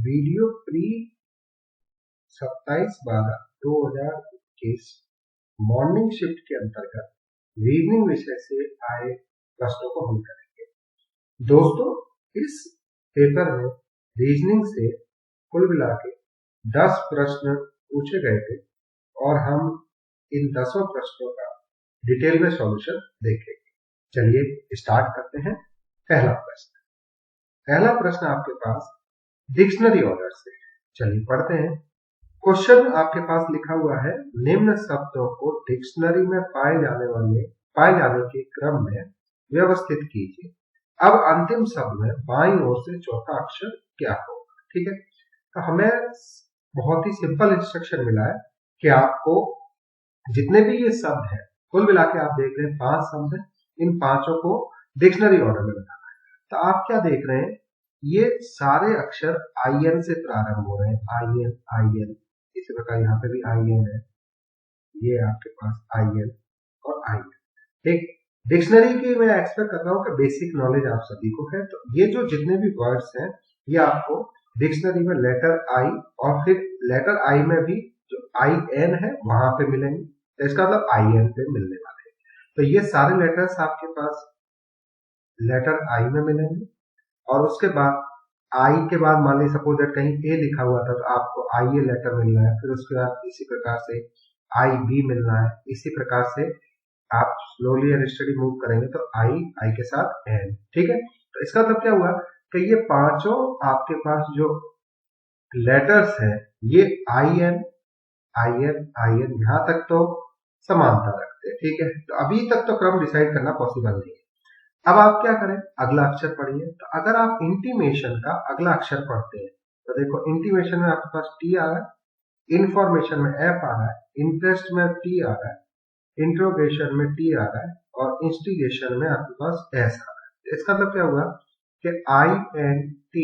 Video pre 27/12/2021 morning shift के अंतर्गत reasoning विषय से आए प्रश्नों को हल करेंगे। दोस्तों, इस पेपर में रीजनिंग से कुल मिला के 10 प्रश्न पूछे गए थे और हम इन 10 प्रश्नों का डिटेल में सॉल्यूशन देखेंगे। चलिए स्टार्ट करते हैं। पहला प्रश्न आपके पास डिक्शनरी ऑर्डर से। चलिए पढ़ते हैं। क्वेश्चन आपके पास लिखा हुआ है, निम्न शब्दों को डिक्शनरी में पाए जाने के क्रम में व्यवस्थित कीजिए। अब अंतिम शब्द में बाईं ओर से चौथा अक्षर क्या होगा। ठीक है, तो हमें बहुत ही सिंपल इंस्ट्रक्शन मिला है कि आपको जितने भी ये शब्द हैं कुल मिला के आप देख रहे हैं 5 शब्द हैं, इन पांचों को डिक्शनरी ऑर्डर में बताना है। तो आप क्या देख रहे हैं, ये सारे अक्षर IN से प्रारंभ हो रहे हैं। IN इसी प्रकार यहाँ पे भी IN है, ये आपके पास IN और IN। ठीक, डिक्शनरी की मैं एक्सपेक्ट कर रहा हूँ कि बेसिक नॉलेज आप सभी को है। तो ये जो जितने भी वर्ड्स हैं ये आपको डिक्शनरी में लेटर I और फिर लेटर I में भी जो IN है वहां पे मिलेंगे, तो इसका मतलब IN पे मिलने वाले हैं। तो ये सारे लेटर्स आपके पास लेटर I में मिलेंगे और उसके बाद I के बाद मान लीजिए सपोज दैट कहीं A लिखा हुआ था तो आपको IA लेटर मिलना है, फिर उसके बाद इसी प्रकार से IB मिलना है। इसी प्रकार से आप स्लोली एंड स्टडी मूव करेंगे तो I के साथ N। ठीक है, तो इसका मतलब क्या हुआ कि ये पांचों आपके पास जो लेटर्स हैं ये IN यहाँ तक तो समानता रखते हैं। ठीक है, तो अभी तक तो क्रम डिसाइड करना पॉसिबल नहीं है। अब आप क्या करें, अगला अक्षर पढ़िए। तो अगर आप इंटीमेशन का अगला अक्षर पढ़ते हैं तो देखो इंटीमेशन में आपके पास T आ रहा है, इंफॉर्मेशन में F आ रहा है, इंटरेस्ट में T आ रहा है, इंट्रोगेशन में T आ रहा है और इंस्टिगेशन में आपके पास S आ रहा है। इसका मतलब क्या हुआ कि INT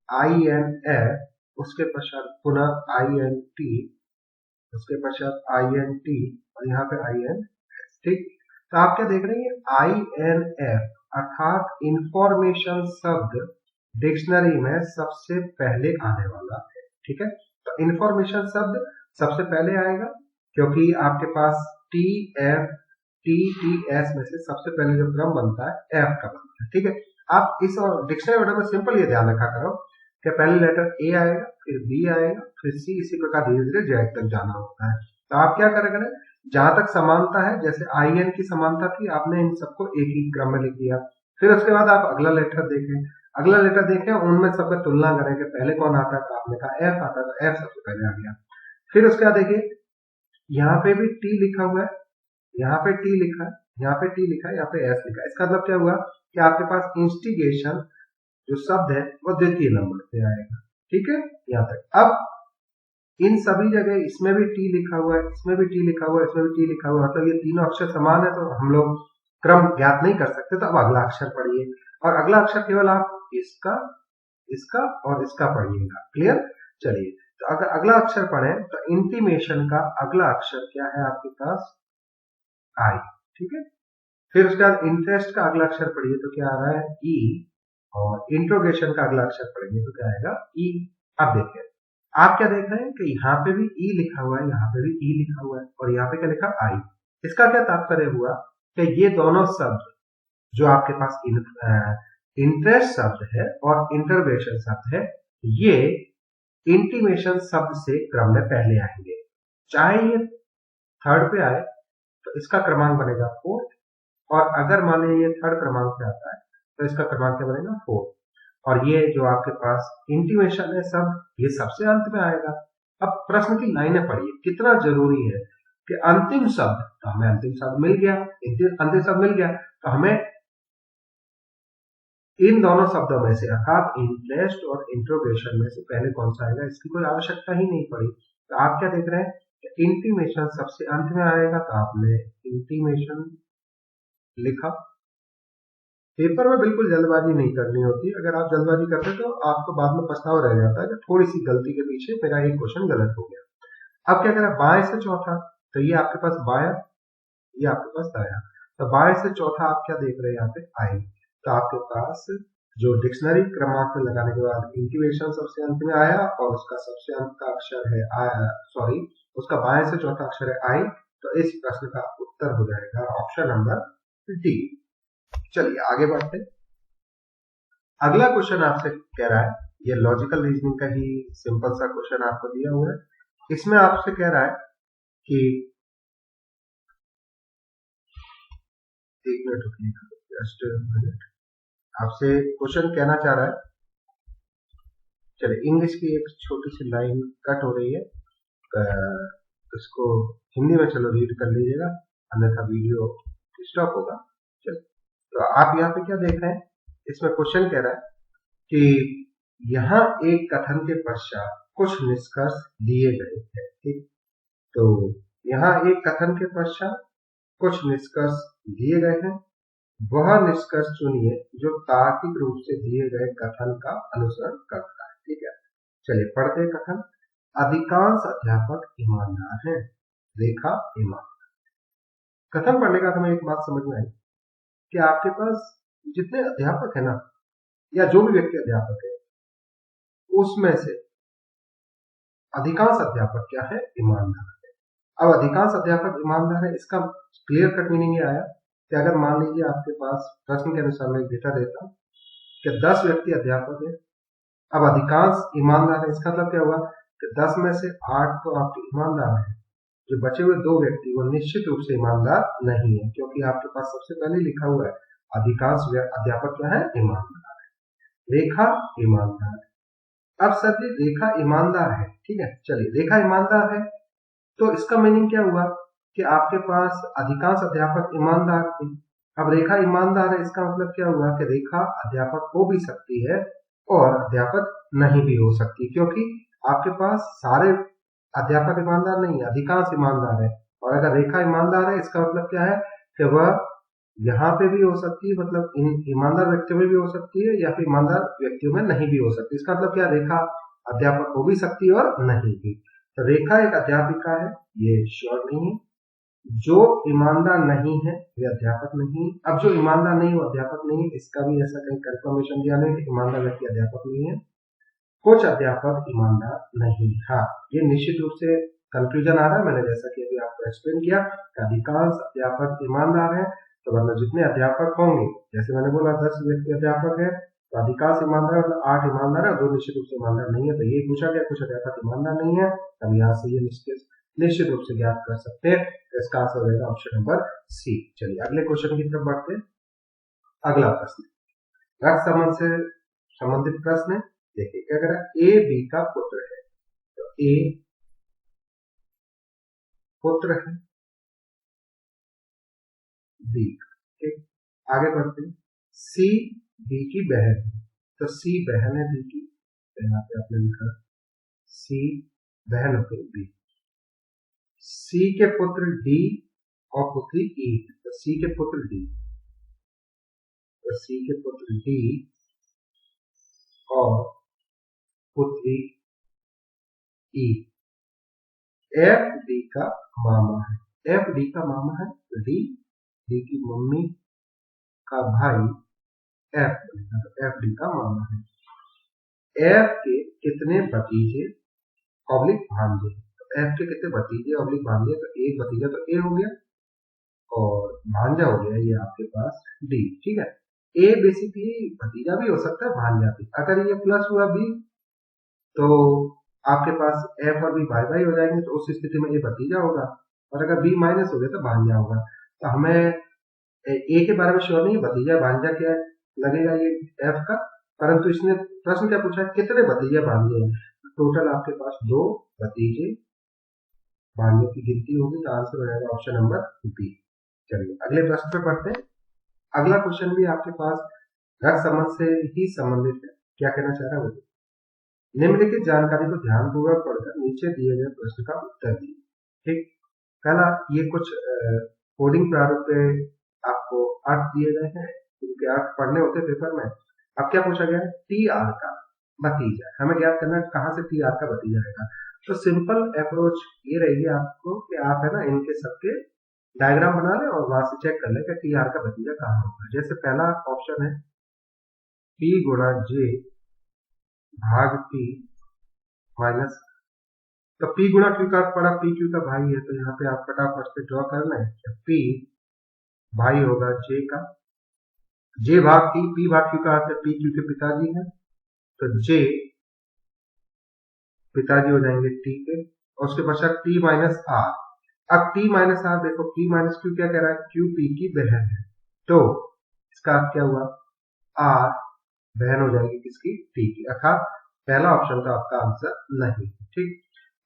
INF उसके पश्चात पुनः INT उसके पश्चात INT और यहाँ पे INS। ठीक, तो आप क्या देख रहे हैं, INF अर्थात इंफॉर्मेशन शब्द डिक्शनरी में सबसे पहले आने वाला है। ठीक है, तो इंफॉर्मेशन शब्द सबसे पहले आएगा क्योंकि आपके पास TS में से सबसे पहले जो क्रम बनता है F का बनता है। ठीक है, आप इस डिक्शनरी ऑर्डर में सिंपल ये ध्यान रखा करो कि पहले लेटर A आएगा, फिर B आएगा, फिर C, इसी प्रकार धीरे धीरे Z तक जाना होता है। तो आप क्या करेंगे, जहां तक समानता है, जैसे IN की समानता थी, आपने इन सबको एक ही क्रम में लिख दिया। फिर उसके बाद आप अगला लेटर देखें, उनमें सबका तुलना करें कि पहले कौन आता है, तो आपने कहा F आता है, तो F सबसे पहले आ गया। फिर उसके बाद देखिए यहाँ पे भी T लिखा हुआ है, यहाँ पे T लिखा है, यहाँ पे T लिखा है, यहाँ पे S लिखा है। इसका मतलब क्या हुआ कि आपके पास इंस्टिगेशन जो शब्द है वो द्वितीय नंबर पे आएगा। ठीक है, यहाँ तक। अब इन सभी जगह इसमें भी T लिखा हुआ है, इसमें भी T लिखा हुआ है, इसमें भी T लिखा हुआ है, मतलब ये तीनों अक्षर समान है, तो हम लोग क्रम ज्ञात नहीं कर सकते। तो अब अगला अक्षर पढ़िए और अगला अक्षर केवल आप इसका और इसका पढ़िएगा। क्लियर, चलिए तो अगर अगला अक्षर पढ़ें तो इंटीमेशन का अगला अक्षर क्या है आपके पास, I। ठीक है, फिर उसके बाद इंटरेस्ट का अगला अक्षर पढ़िए तो क्या आ रहा है, E, और इंट्रोगेशन का अगला अक्षर पढ़ेंगे तो क्या आएगा, E। अब देखिए आप क्या देख रहे हैं कि यहाँ पे भी E लिखा हुआ है, यहाँ पे भी E लिखा हुआ है और यहाँ पे क्या लिखा I। इसका क्या तात्पर्य हुआ कि ये दोनों शब्द जो आपके पास इंटरेस्ट शब्द है और इंटरवेशन शब्द है, ये इंटीमेशन शब्द से क्रम में पहले आएंगे। चाहे ये थर्ड पे आए तो इसका क्रमांक बनेगा 4, और अगर मान लीजिए ये थर्ड क्रमांक पे आता है तो इसका क्रमांक क्या बनेगा, 4। और ये जो आपके पास इंटीमेशन है शब्द, ये सबसे अंत में आएगा। अब प्रश्न की लाइनें पढ़िए, कितना जरूरी है कि अंतिम शब्द, तो हमें अंतिम शब्द मिल गया, तो हमें इन दोनों शब्दों में से अर्थात इंटरेस्ट और इंट्रोगेशन में से पहले कौन सा आएगा, इसकी कोई आवश्यकता ही नहीं पड़ी। तो आप क्या देख रहे हैं, इंटीमेशन सबसे अंत में आएगा, तो आपने इंटीमेशन लिखा। पेपर में बिल्कुल जल्दबाजी नहीं करनी होती, अगर आप जल्दबाजी करते तो आपको बाद में पछतावा रह जाता है कि थोड़ी सी गलती के पीछे मेरा एक क्वेश्चन गलत हो गया। अब क्या करें, बाएं से चौथा, तो ये आपके पास बाया, ये आपके पास दाया, तो बाएं से चौथा आप क्या देख रहे हैं यहाँ पे I। तो आपके पास जो डिक्शनरी क्रमांक में लगाने के बाद इंक्यूबेशन सबसे अंत में आया और उसका सबसे अंत का अक्षर है उसका बाएं से चौथा अक्षर है आई, तो इस प्रश्न का उत्तर हो जाएगा ऑप्शन नंबर डी। चलिए आगे बढ़ते हैं। अगला क्वेश्चन आपसे कह रहा है, ये लॉजिकल रीजनिंग का ही सिंपल सा क्वेश्चन आपको दिया हुआ है। इसमें आपसे कह रहा है कि एक मिनट रुकिए, जस्ट आपसे क्वेश्चन कहना चाह रहा है। चलिए इंग्लिश की एक छोटी सी लाइन कट हो रही है, इसको हिंदी में चलो रीड कर लीजिएगा, अन्यथा वीडियो स्टॉप होगा। चलिए, तो आप यहाँ पे क्या देख रहे हैं, इसमें क्वेश्चन कह रहा है कि यहाँ एक कथन के पश्चात कुछ निष्कर्ष दिए गए हैं। ठीक, तो यहाँ एक कथन के पश्चात कुछ निष्कर्ष दिए गए हैं, वह निष्कर्ष चुनिए जो तार्किक रूप से दिए गए कथन का अनुसरण करता है। ठीक है, चलिए पढ़ते हैं कथन। अधिकांश अध्यापक ईमानदार हैं, रेखा ईमानदार। कथन पढ़ने का हमें एक बात समझ में आई कि आपके पास जितने अध्यापक है ना, या जो भी व्यक्ति अध्यापक है, उसमें से अधिकांश अध्यापक क्या है, ईमानदार है। अब अधिकांश अध्यापक ईमानदार है, इसका क्लियर कट मीनिंग ये आया कि अगर मान लीजिए आपके पास प्रश्न के अनुसार मैं डेटा देता हूँ कि 10 व्यक्ति अध्यापक है, अब अधिकांश ईमानदार है, इसका मतलब क्या हुआ कि 10 में से 8 तो आपके ईमानदार है, जो बचे हुए 2 व्यक्ति वो निश्चित रूप से ईमानदार नहीं है, क्योंकि आपके पास सबसे पहले लिखा हुआ है अधिकांश अध्यापक क्या है, ईमानदार है। रेखा ईमानदार है। अब सर जी रेखा ईमानदार है, ठीक है, चलिए रेखा ईमानदार है, तो इसका मीनिंग क्या हुआ कि आपके पास अधिकांश अध्यापक ईमानदार थे। अब रेखा ईमानदार है, इसका मतलब क्या हुआ कि रेखा अध्यापक हो भी सकती है और अध्यापक नहीं भी हो सकती, क्योंकि आपके पास सारे अध्यापक ईमानदार नहीं है, अधिकांश ईमानदार है। और अगर रेखा ईमानदार है, इसका मतलब क्या है कि वह यहाँ पे भी हो सकती है, मतलब इन ईमानदार व्यक्तियों में भी हो सकती है, या फिर ईमानदार व्यक्तियों में नहीं भी हो सकती। इसका मतलब क्या, रेखा अध्यापक हो भी सकती है और नहीं भी। तो रेखा एक अध्यापिका है, ये श्योर नहीं है। जो ईमानदार नहीं है वे अध्यापक नहीं। अब जो ईमानदार नहीं वो अध्यापक नहीं है, इसका भी ऐसा कहीं कंफर्मेशन दिया नहीं कि ईमानदार व्यक्ति अध्यापक नहीं है। कुछ अध्यापक ईमानदार नहीं। हाँ, ये निश्चित रूप से कंफ्यूजन आ रहा है, मैंने जैसा कि अभी आपको एक्सप्लेन किया, अधिकांश अध्यापक ईमानदार है, तो मतलब जितने अध्यापक होंगे, जैसे मैंने बोला 10 व्यक्ति अध्यापक है, तो अधिकांश ईमानदार मतलब 8 ईमानदार है, 2 निश्चित रूप से ईमानदार नहीं है। तो ये पूछा गया कुछ अध्यापक ईमानदार नहीं है, हम यहाँ से ये निश्चित रूप से ज्ञात कर सकते हैं। इसका आंसर हो जाएगा ऑप्शन नंबर सी। चलिए अगले क्वेश्चन की तरफ बढ़ते हैं। अगला प्रश्न रक्त संबंध से संबंधित प्रश्न है। देखिए क्या कह रहा है, ए बी का पुत्र है, तो ए पुत्र है बी, ठीक। आगे बढ़ते हैं, सी बी की बहन है, तो सी बहन है बी की, तो यहाँ पे आपने लिखा सी बहन हो गई बी। सी के पुत्र डी और पुत्री ई, तो सी के पुत्र डी, तो सी के पुत्र डी और पुत्री ई। एफ डी का मामा है, एफ डी का मामा है, तो डी की मम्मी का भाई एफ, एफ डी का मामा है। एफ के कितने भतीजे ऑब्लिक भांजे, तो एफ के कितने भतीजे ऑब्लिक भांजे, तो एक भतीजा तो ए हो गया और भांजा हो गया ये आपके पास डी, ठीक है। ए बेसिकली भतीजा भी हो सकता है, भांजा भी। अगर ये प्लस हुआ बी तो आपके पास एफ और बी भाई भाई हो जाएंगे, तो उस स्थिति में ये भतीजा होगा, और अगर बी माइनस हो गया तो भांजा होगा। तो हमें ए के बारे में श्योर नहीं, भतीजा भांजा क्या लगेगा ये एफ का, परंतु इसने प्रश्न क्या पूछा, कितने भतीजे भांजे हैं। टोटल आपके पास 2 भतीजे भांजे की गिनती होगी, तो आंसर हो जाएगा ऑप्शन नंबर बी। चलिए अगले प्रश्न पे पढ़ते हैं। अगला क्वेश्चन भी आपके पास रक्त संबंध से ही संबंधित है। क्या कहना चाह रहा है, निम्नलिखित जानकारी को ध्यानपूर्वक पढ़कर नीचे दिए गए प्रश्न का उत्तर दिए। ठीक, पहला ये कुछ कोडिंग प्रारूप पे आपको अर्थ दिए गए हैं, उनके अर्थ पढ़ने होते हैं पेपर में। अब क्या पूछा गया है, टी आर का भतीजा, हमें ज्ञात करना है कहाँ से टी आर का भतीजा रहेगा। तो सिंपल अप्रोच ये रहेगी आपको कि आप है ना इनके सबके डायग्राम बना लें और वहां से चेक कर लें कि टी आर का भतीजा कहाँ होगा। जैसे पहला ऑप्शन है P गुणा J भाग P माइनस, तो P गुणा Q का अर्थ पड़ा P Q का भाई है, तो यहाँ पे आप फटाफट से ड्रॉ कर लें। P भाई होगा J का, J भाग P भाग Q का अर्थ है P Q के पिताजी है, तो J पिताजी हो जाएंगे T के, और उसके पश्चात T माइनस R। अब T माइनस R देखो, P माइनस Q क्या कह रहा है, Q P की बहन है, तो इसका अर्थ क्या हुआ, R बहन हो जाएगी किसकी, T की, अर्थात पहला ऑप्शन का आपका आंसर नहीं। ठीक,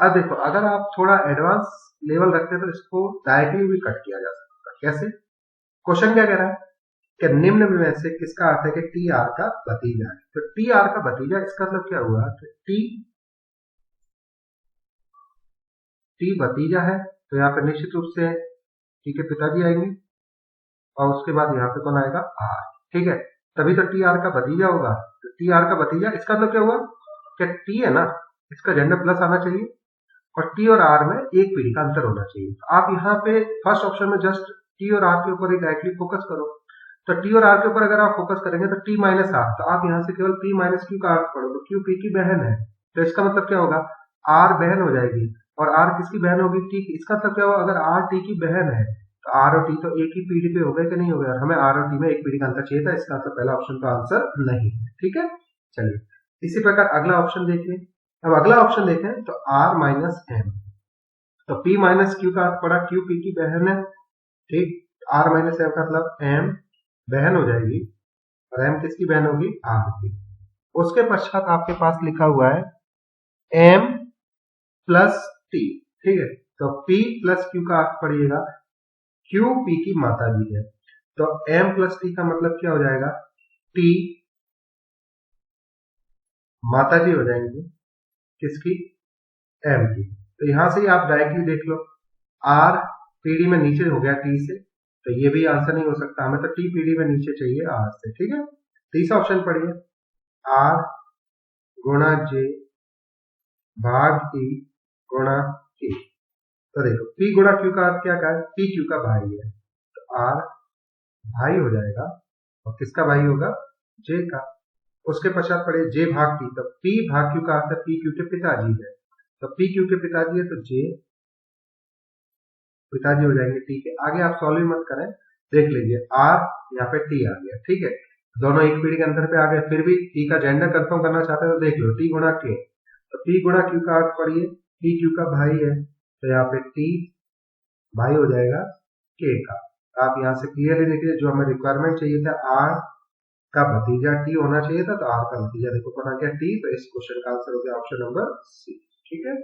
अब देखो अगर आप थोड़ा एडवांस लेवल रखते हैं तो इसको डायरेक्टली भी कट किया जा सकता है। कैसे, क्वेश्चन क्या कह रहा है कि निम्न में से किसका अर्थ है कि टी आर का भतीजा है, तो टी आर का भतीजा इसका मतलब क्या हुआ कि टी भतीजा है, तो यहाँ पे निश्चित रूप से टी के पिताजी आएंगे, और उसके बाद यहाँ पे कौन आएगा, आर। ठीक है, तभी तो टी आर का भतीजा होगा, तो टी आर का भतीजा, इसका मतलब क्या हुआ कि टी है ना, इसका जेंडर प्लस आना चाहिए, और टी और आर में एक पीढ़ी का अंतर होना चाहिए। तो आप यहाँ पे फर्स्ट ऑप्शन में जस्ट टी और आर के ऊपर ही डायरेक्टली फोकस करो, तो टी और आर के ऊपर अगर आप फोकस करेंगे तो टी माइनस आर, तो आप यहाँ से केवल पी माइनस क्यू का अर्थ पढ़ो, तो क्यू पी की बहन है, तो इसका मतलब क्या होगा, आर बहन हो जाएगी, और आर किसकी बहन होगी, टी की। इसका मतलब क्या होगा, अगर आर टी की बहन है तो आर और टी तो एक ही पीढ़ी पे हो गए कि नहीं हो गए, हमें आर और टी में एक पीढ़ी का अंतर चाहिए था, इसका मतलब पहला ऑप्शन का आंसर नहीं। ठीक है, चलिए इसी प्रकार अगला ऑप्शन देखिए। अब अगला ऑप्शन देखें तो आर माइनस एम, तो P माइनस क्यू का अर्थ पड़ा क्यू पी की बहन है। ठीक, R माइनस एम का मतलब M बहन हो जाएगी, और M किसकी बहन होगी, R की। उसके पश्चात आपके पास लिखा हुआ है M प्लस T। ठीक है, तो P प्लस Q का अर्थ पड़ेगा Q P की माता जी है, तो M प्लस T का मतलब क्या हो जाएगा, T माता जी हो जाएंगे किसकी, M की। तो यहां से ही आप डायरेक्टली देख लो, R पीढ़ी में नीचे हो गया T से, तो ये भी आंसर नहीं हो सकता, हमें तो T पीढ़ी में नीचे चाहिए R से। ठीक है, तीसरा ऑप्शन पढ़िए, R गुणा J भाग T गुणा K, तो देखो P गुणा Q का अर्थ क्या है, P Q का भाई है, तो R भाई हो जाएगा, और किसका भाई होगा, J का। उसके पश्चात पढ़िए J भाग T, तो P भाग Q का अर्थ है P Q के पिताजी है, तो P Q के पिताजी है, तो J पिताजी हो जाएंगे टी के। आगे आप सॉल्व मत करें, देख लीजिए आर यहाँ पे टी आ गया। ठीक है, दोनों एक पीढ़ी के अंतर पे आ गए, फिर भी टी का जेंडर कंफर्म करना चाहते हैं तो देख लो, टी गुणा के, तो पी गुणा क्यू का अर्थ पढ़िए, पी क्यू का भाई है, तो यहाँ पे टी भाई हो जाएगा के का। आप यहाँ से क्लियरली देखिए, जो हमें रिक्वायरमेंट चाहिए था आर का भतीजा टी होना चाहिए था, तो आर का भतीजा देखो कौन आ गया, टी। तो इस क्वेश्चन का आंसर हो गया ऑप्शन नंबर सी। ठीक है।